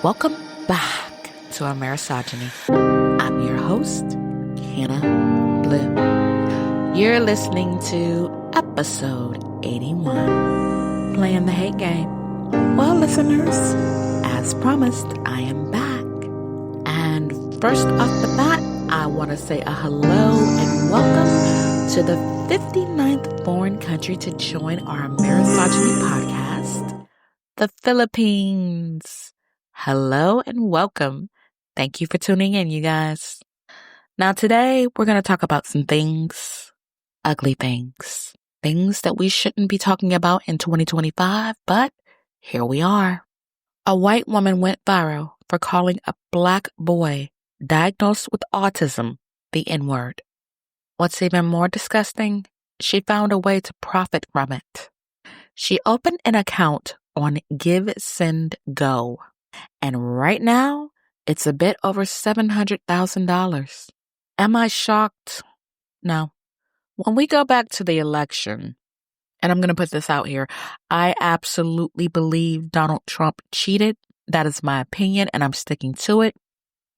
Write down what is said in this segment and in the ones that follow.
Welcome back to our misogyny. I'm your host, Hannah Blue. You're listening to episode 81, Playing the Hate Game. Well, listeners, as promised, I am back. And first off the bat, I want to say a hello and welcome to the 59th foreign country to join our misogyny podcast, the Philippines. Hello and welcome. Thank you for tuning in, you guys. Now today, we're going to talk about some things, ugly things that we shouldn't be talking about in 2025, but here we are. A white woman went viral for calling a black boy diagnosed with autism the N-word. What's even more disgusting, she found a way to profit from it. She opened an account on Give, Send, Go. And right now, it's a bit over $700,000. Am I shocked? No. When we go back to the election, and I'm going to put this out here, I absolutely believe Donald Trump cheated. That is my opinion, and I'm sticking to it.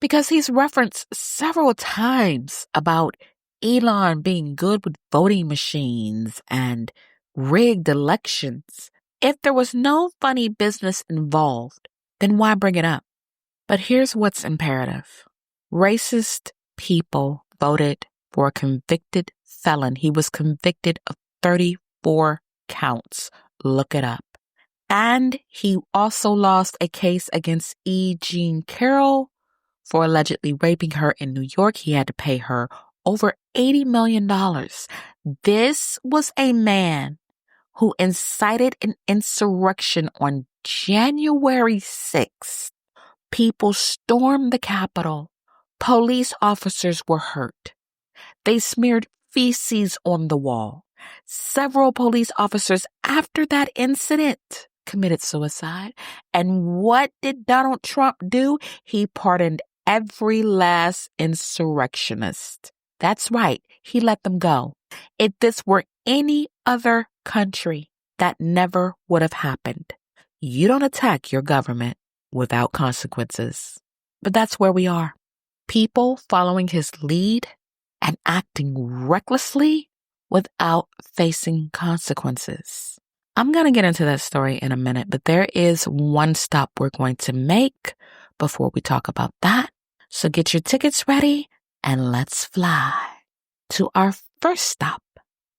Because he's referenced several times about Elon being good with voting machines and rigged elections. If there was no funny business involved, then why bring it up? But here's what's imperative. Racist people voted for a convicted felon. He was convicted of 34 counts. Look it up. And he also lost a case against E. Jean Carroll for allegedly raping her in New York. He had to pay her over $80 million. This was a man who incited an insurrection on January 6th. People stormed the Capitol. Police officers were hurt. They smeared feces on the wall. Several police officers after that incident committed suicide. And what did Donald Trump do? He pardoned every last insurrectionist. That's right. He let them go. If this were any other country, that never would have happened. You don't attack your government without consequences. But that's where we are. People following his lead and acting recklessly without facing consequences. I'm going to get into that story in a minute, but there is one stop we're going to make before we talk about that. So get your tickets ready and let's fly to our first stop,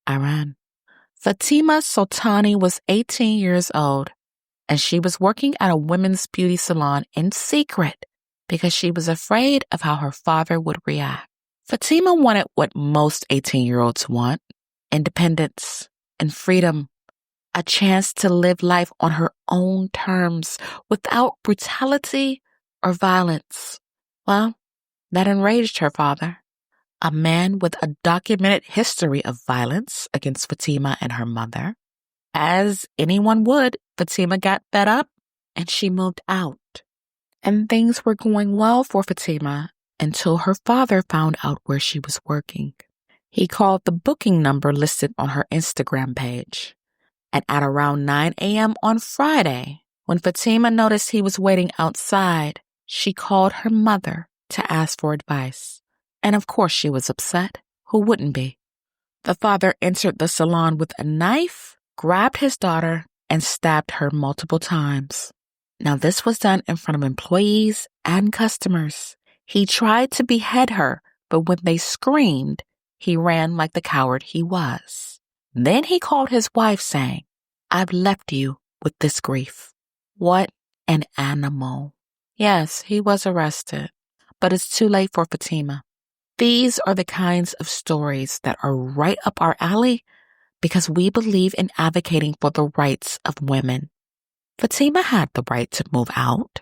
Iran. Fatima Sultani was 18 years old, and she was working at a women's beauty salon in secret because she was afraid of how her father would react. Fatima wanted what most 18-year-olds want: independence and freedom, a chance to live life on her own terms without brutality or violence. Well, that enraged her father, a man with a documented history of violence against Fatima and her mother. As anyone would, Fatima got fed up and she moved out. And things were going well for Fatima until her father found out where she was working. He called the booking number listed on her Instagram page. And at around 9 a.m. on Friday, when Fatima noticed he was waiting outside, she called her mother to ask for advice. And of course she was upset. Who wouldn't be? The father entered the salon with a knife, grabbed his daughter, and stabbed her multiple times. Now this was done in front of employees and customers. He tried to behead her, but when they screamed, he ran like the coward he was. Then he called his wife saying, "I've left you with this grief." What an animal. Yes, he was arrested, but it's too late for Fatima. These are the kinds of stories that are right up our alley because we believe in advocating for the rights of women. Fatima had the right to move out.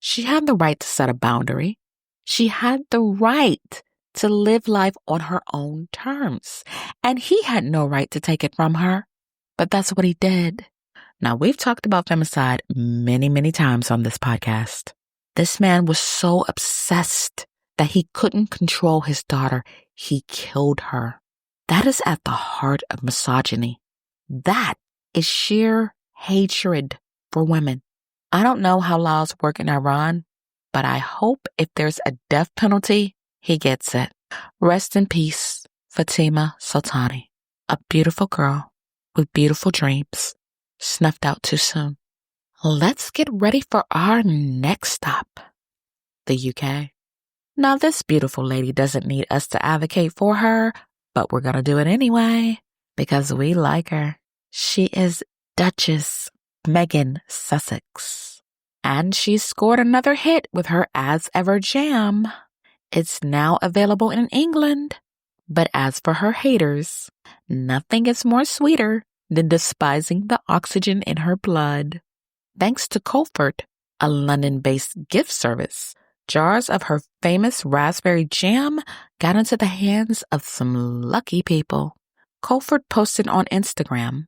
She had the right to set a boundary. She had the right to live life on her own terms. And he had no right to take it from her. But that's what he did. Now, we've talked about femicide many, many times on this podcast. This man was so obsessed that he couldn't control his daughter. He killed her. That is at the heart of misogyny. That is sheer hatred for women. I don't know how laws work in Iran, but I hope if there's a death penalty, he gets it. Rest in peace, Fatima Sultani, a beautiful girl with beautiful dreams, snuffed out too soon. Let's get ready for our next stop, the UK. Now, this beautiful lady doesn't need us to advocate for her, but we're going to do it anyway because we like her. She is Dutchess Meghan Sussex, and she scored another hit with her As Ever jam. It's now available in England, but as for her haters, nothing is more sweeter than despising the oxygen in her blood. Thanks to Comfort, a London-based gift service, jars of her famous raspberry jam got into the hands of some lucky people. Comfort posted on Instagram,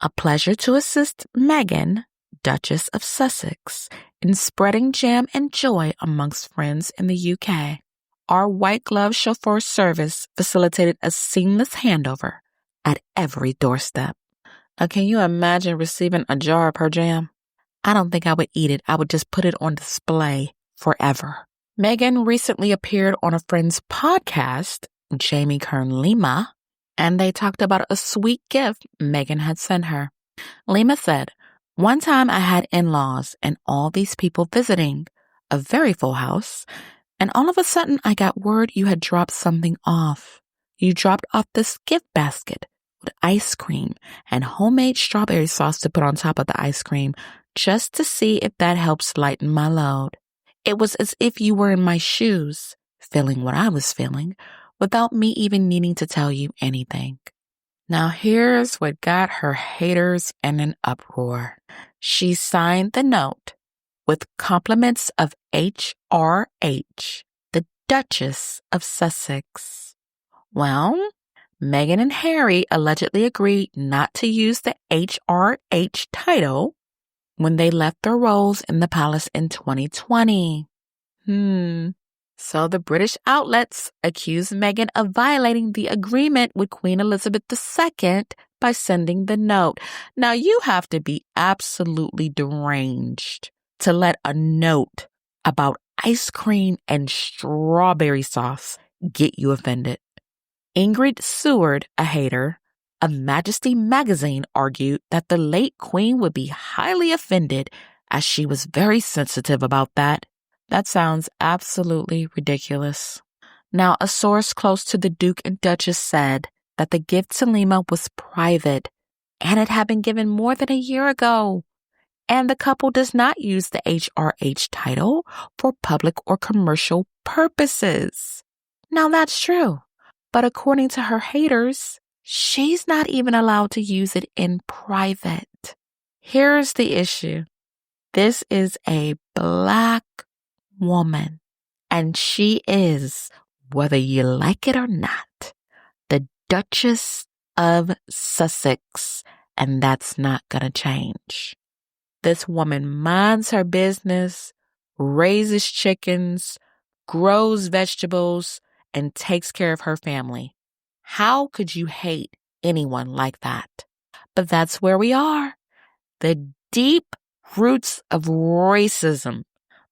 "A pleasure to assist Meghan, Duchess of Sussex, in spreading jam and joy amongst friends in the UK. Our white glove chauffeur service facilitated a seamless handover at every doorstep." Can you imagine receiving a jar of her jam? I don't think I would eat it. I would just put it on display forever. Meghan recently appeared on a friend's podcast, Jamie Kern Lima, and they talked about a sweet gift Meghan had sent her. Lima said, "One time I had in-laws and all these people visiting, a very full house, and all of a sudden I got word you had dropped something off. You dropped off this gift basket with ice cream and homemade strawberry sauce to put on top of the ice cream, just to see if that helps lighten my load. It was as if you were in my shoes, feeling what I was feeling, without me even needing to tell you anything." Now here's what got her haters in an uproar. She signed the note with compliments of HRH, the Duchess of Sussex. Well, Meghan and Harry allegedly agreed not to use the HRH title when they left their roles in the palace in 2020. So the British outlets accused Meghan of violating the agreement with Queen Elizabeth II by sending the note. Now, you have to be absolutely deranged to let a note about ice cream and strawberry sauce get you offended. Ingrid Seward, a hater of Majesty magazine, argued that the late Queen would be highly offended as she was very sensitive about that. That sounds absolutely ridiculous. Now, a source close to the Duke and Duchess said that the gift to Lima was private and it had been given more than a year ago. And the couple does not use the HRH title for public or commercial purposes. Now, that's true. But according to her haters, she's not even allowed to use it in private. Here's the issue. This is a Black woman, and she is, whether you like it or not, the Duchess of Sussex, and that's not going to change. This woman minds her business, raises chickens, grows vegetables, and takes care of her family. How could you hate anyone like that? But that's where we are. The deep roots of racism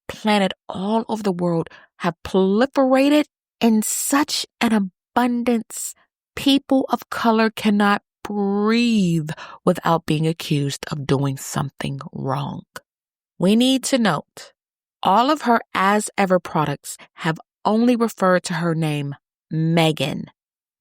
planted all over the world have proliferated in such an abundance. People of color cannot breathe without being accused of doing something wrong. We need to note, all of her As Ever products have only referred to her name, Meghan,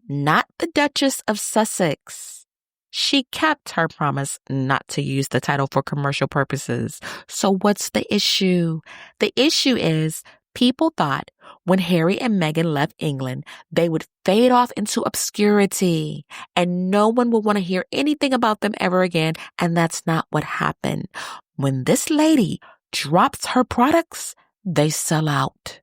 not the Duchess of Sussex. She kept her promise not to use the title for commercial purposes. So what's the issue? The issue is people thought when Harry and Meghan left England, they would fade off into obscurity and no one will want to hear anything about them ever again. And that's not what happened. When this lady drops her products, they sell out.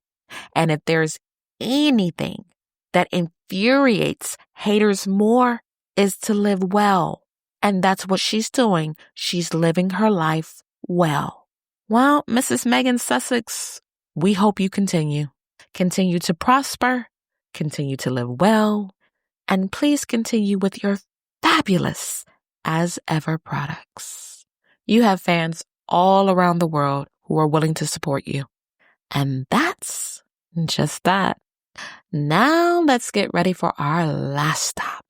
And if there's anything that infuriates haters more, is to live well. And that's what she's doing. She's living her life well. Well, Mrs. Meghan Sussex, we hope you continue. Continue to prosper, continue to live well, and please continue with your fabulous As Ever products. You have fans all around the world who are willing to support you. And that's just that. Now let's get ready for our last stop.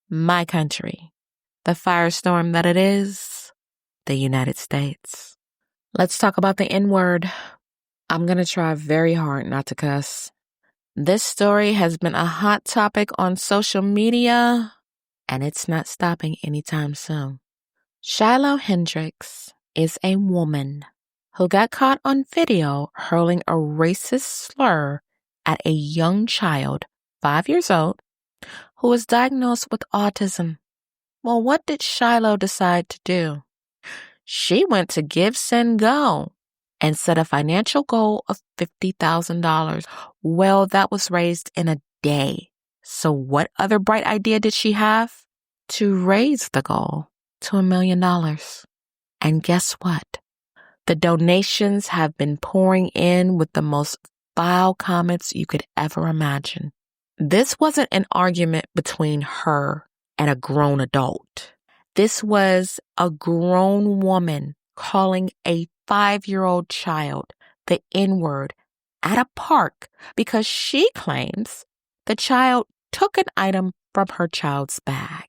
My country, the firestorm that it is, the United States. Let's talk about the N-word. I'm going to try very hard not to cuss. This story has been a hot topic on social media, and it's not stopping anytime soon. Shiloh Hendricks is a woman who got caught on video hurling a racist slur at a young child, 5 years old, who was diagnosed with autism. Well, what did Shiloh decide to do? She went to Give, Send, Go and set a financial goal of $50,000. Well, that was raised in a day. So what other bright idea did she have? To raise the goal to $1 million. And guess what? The donations have been pouring in with the most vile comments you could ever imagine. This wasn't an argument between her and a grown adult. This was a grown woman calling a 5-year-old child the N-word at a park because she claims the child took an item from her child's bag.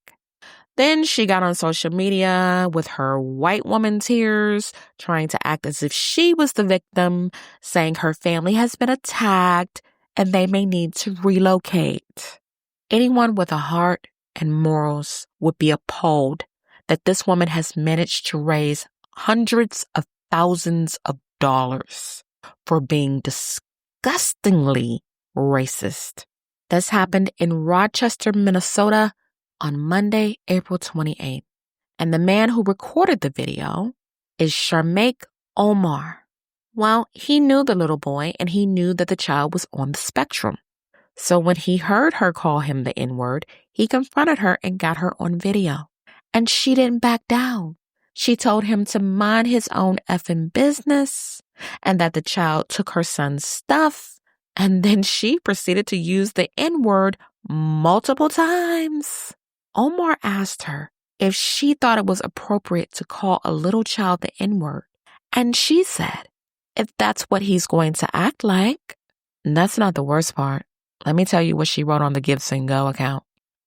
Then she got on social media with her white woman tears, trying to act as if she was the victim, saying her family has been attacked and they may need to relocate. Anyone with a heart and morals would be appalled that this woman has managed to raise hundreds of thousands of dollars for being disgustingly racist. This happened in Rochester, Minnesota on Monday, April 28th. And the man who recorded the video is Sharmaik Omar. Well, he knew the little boy and he knew that the child was on the spectrum. So when he heard her call him the N-word, he confronted her and got her on video. And she didn't back down. She told him to mind his own effing business and that the child took her son's stuff. And then she proceeded to use the N-word multiple times. Omar asked her if she thought it was appropriate to call a little child the N-word. And she said, if that's what he's going to act like. And that's not the worst part. Let me tell you what she wrote on the Give, Send, Go account.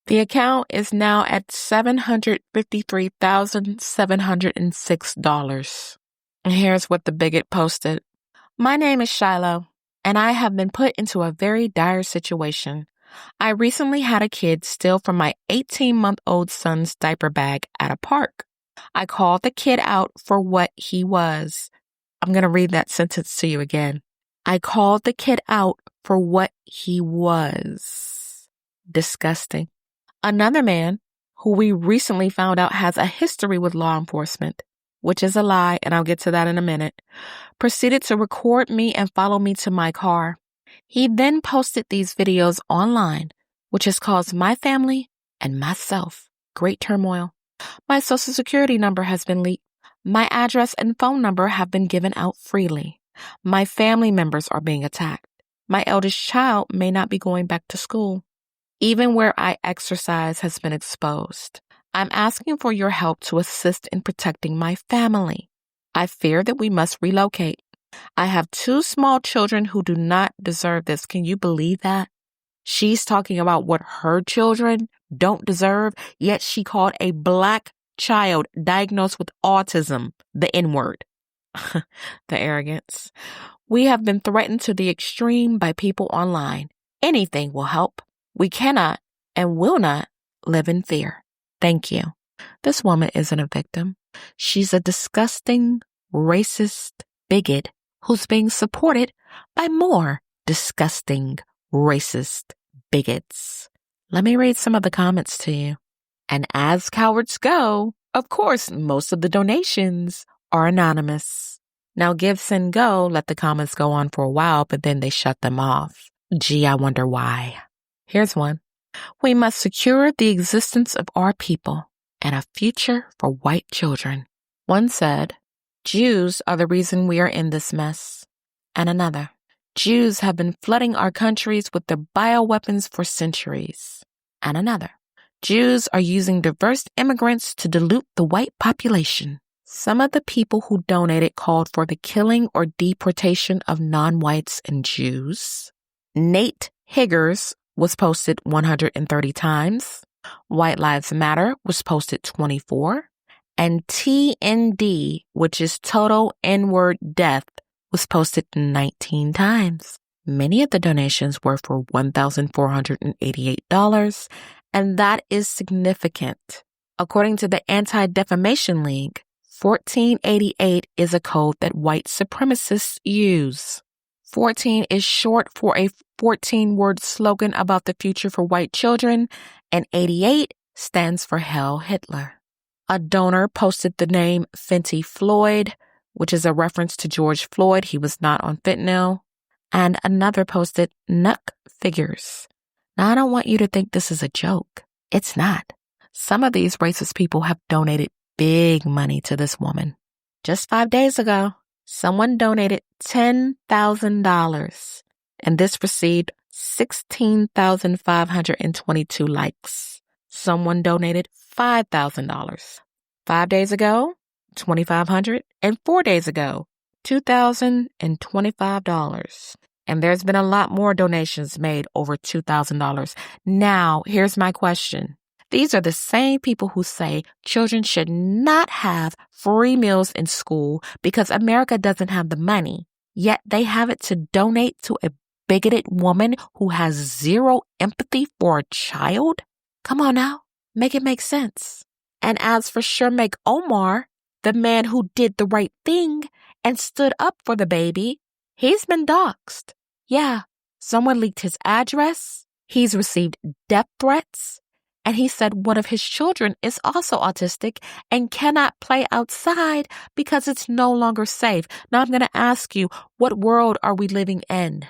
The account is now at $753,706. And here's what the bigot posted. My name is Shiloh, and I have been put into a very dire situation. I recently had a kid steal from my 18-month-old son's diaper bag at a park. I called the kid out for what he was. I'm going to read that sentence to you again. I called the kid out for what he was. Disgusting. Another man, who we recently found out has a history with law enforcement, which is a lie, and I'll get to that in a minute, proceeded to record me and follow me to my car. He then posted these videos online, which has caused my family and myself great turmoil. My social security number has been leaked. My address and phone number have been given out freely. My family members are being attacked. My eldest child may not be going back to school. Even where I exercise has been exposed. I'm asking for your help to assist in protecting my family. I fear that we must relocate. I have 2 small children who do not deserve this. Can you believe that? She's talking about what her children don't deserve, yet she called a Black child diagnosed with autism the N-word. The arrogance. We have been threatened to the extreme by people online. Anything will help. We cannot and will not live in fear. Thank you. This woman isn't a victim. She's a disgusting, racist bigot who's being supported by more disgusting, racist bigots. Let me read some of the comments to you. And as cowards go, of course, most of the donations are anonymous. Now, Give, Send, Go let the comments go on for a while, but then they shut them off. Gee, I wonder why. Here's one. We must secure the existence of our people and a future for white children. One said, Jews are the reason we are in this mess. And another, Jews have been flooding our countries with their bioweapons for centuries. And another, Jews are using diverse immigrants to dilute the white population. Some of the people who donated called for the killing or deportation of non-whites and Jews. Nate Higgers was posted 130 times. White Lives Matter was posted 24. And TND, which is Total N-Word Death, was posted 19 times. Many of the donations were for $1,488, and that is significant. According to the Anti-Defamation League, 1488 is a code that white supremacists use. 14 is short for a 14-word slogan about the future for white children, and 88 stands for Hell Hitler. A donor posted the name Fenty Floyd, which is a reference to George Floyd. He was not on fentanyl. And another posted Nuck Figures. Now, I don't want you to think this is a joke. It's not. Some of these racist people have donated big money to this woman. Just 5 days ago, someone donated $10,000, and this received 16,522 likes. Someone donated $5,000. 5 days ago, $2,500, and 4 days ago, $2,025. And there's been a lot more donations made over $2,000. Now, here's my question. These are the same people who say children should not have free meals in school because America doesn't have the money, yet they have it to donate to a bigoted woman who has zero empathy for a child? Come on now, make it make sense. And as for Shermack Omar, the man who did the right thing and stood up for the baby, he's been doxxed. Yeah, someone leaked his address, he's received death threats, and he said one of his children is also autistic and cannot play outside because it's no longer safe. Now I'm going to ask you, what world are we living in?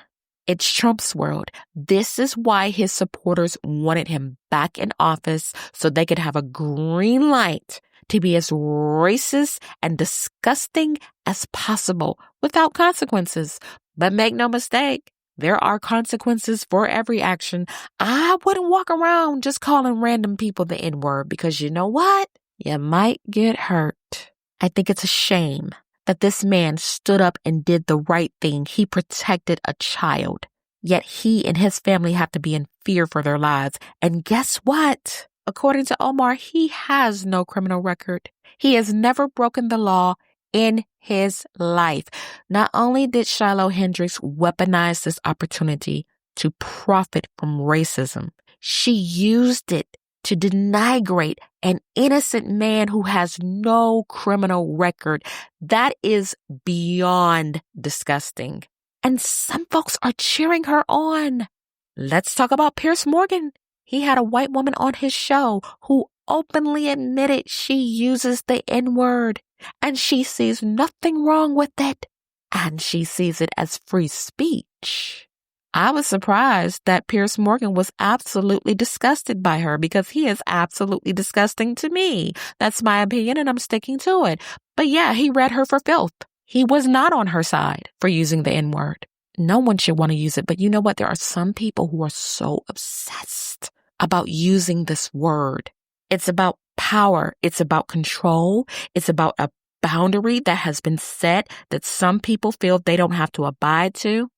It's Trump's world. This is why his supporters wanted him back in office so they could have a green light to be as racist and disgusting as possible without consequences. But make no mistake, there are consequences for every action. I wouldn't walk around just calling random people the N-word because you know what? You might get hurt. I think it's a shame that this man stood up and did the right thing. He protected a child. Yet he and his family have to be in fear for their lives. And guess what? According to Omar, he has no criminal record. He has never broken the law in his life. Not only did Shiloh Hendricks weaponize this opportunity to profit from racism, she used it to denigrate an innocent man who has no criminal record. That is beyond disgusting. And some folks are cheering her on. Let's talk about Piers Morgan. He had a white woman on his show who openly admitted she uses the N-word and she sees nothing wrong with it. And she sees it as free speech. I was surprised that Piers Morgan was absolutely disgusted by her because he is absolutely disgusting to me. That's my opinion and I'm sticking to it. But yeah, he read her for filth. He was not on her side for using the N-word. No one should want to use it. But you know what? There are some people who are so obsessed about using this word. It's about power. It's about control. It's about a boundary that has been set that some people feel they don't have to abide to.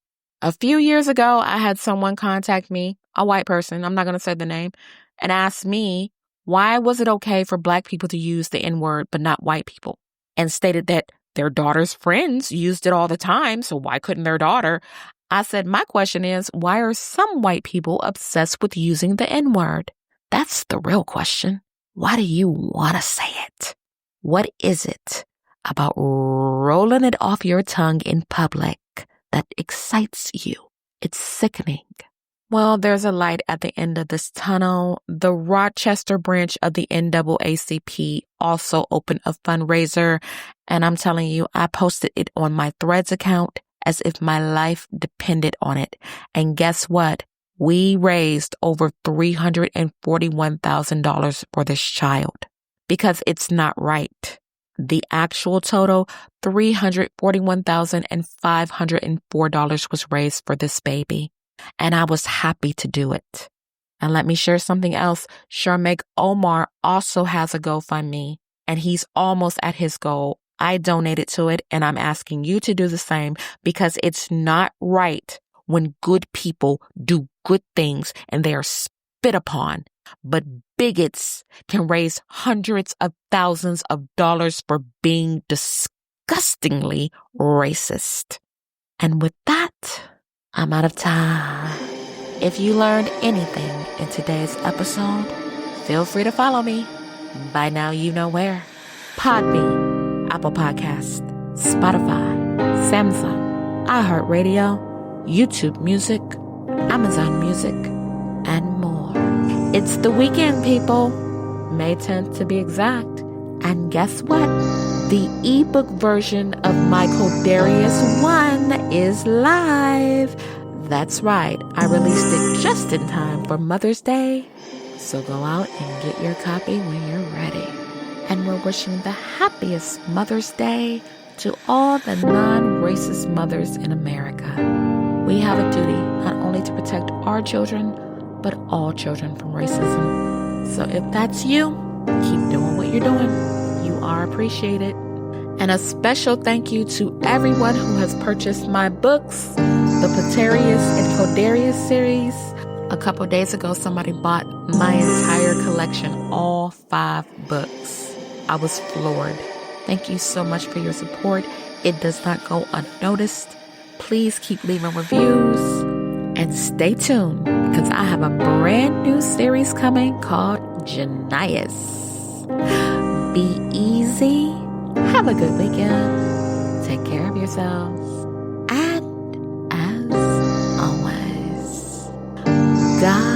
A few years ago, I had someone contact me, a white person, I'm not going to say the name, and ask me, why was it okay for Black people to use the N-word but not white people? And stated that their daughter's friends used it all the time, so why couldn't their daughter? I said, my question is, why are some white people obsessed with using the N-word? That's the real question. Why do you want to say it? What is it about rolling it off your tongue in public that excites you? It's sickening. Well, there's a light at the end of this tunnel. The Rochester branch of the NAACP also opened a fundraiser. And I'm telling you, I posted it on my Threads account as if my life depended on it. And guess what? We raised over $341,000 for this child because it's not right. The actual total, $341,504 was raised for this baby. And I was happy to do it. And let me share something else. Shermack Omar also has a GoFundMe. and he's almost at his goal. I donated to it, and I'm asking you to do the same, because it's not right when good people do good things and they are spit upon. But bigots can raise hundreds of thousands of dollars for being disgustingly racist. And with that, I'm out of time. If you learned anything in today's episode, feel free to follow me. By now you know where. Podbean, Apple Podcast, Spotify, Samsung, iHeartRadio, YouTube Music, Amazon Music, and more. It's the weekend, people. May 10th to be exact. And guess what? The ebook version of Michael Darius 1 is live. That's right. I released it just in time for Mother's Day. So go out and get your copy when you're ready. And we're wishing the happiest Mother's Day to all the non-racist mothers in America. We have a duty not only to protect our children, but all children from racism. So if that's you, keep doing what you're doing. You are appreciated. And a special thank you to everyone who has purchased my books, the Paterius and Codarius series. A couple days ago, somebody bought my entire collection, all 5 books. I was floored. Thank you so much for your support. It does not go unnoticed. Please keep leaving reviews and stay tuned, because I have a brand new series coming called Genius. Be easy. Have a good weekend. Take care of yourselves. And as always, God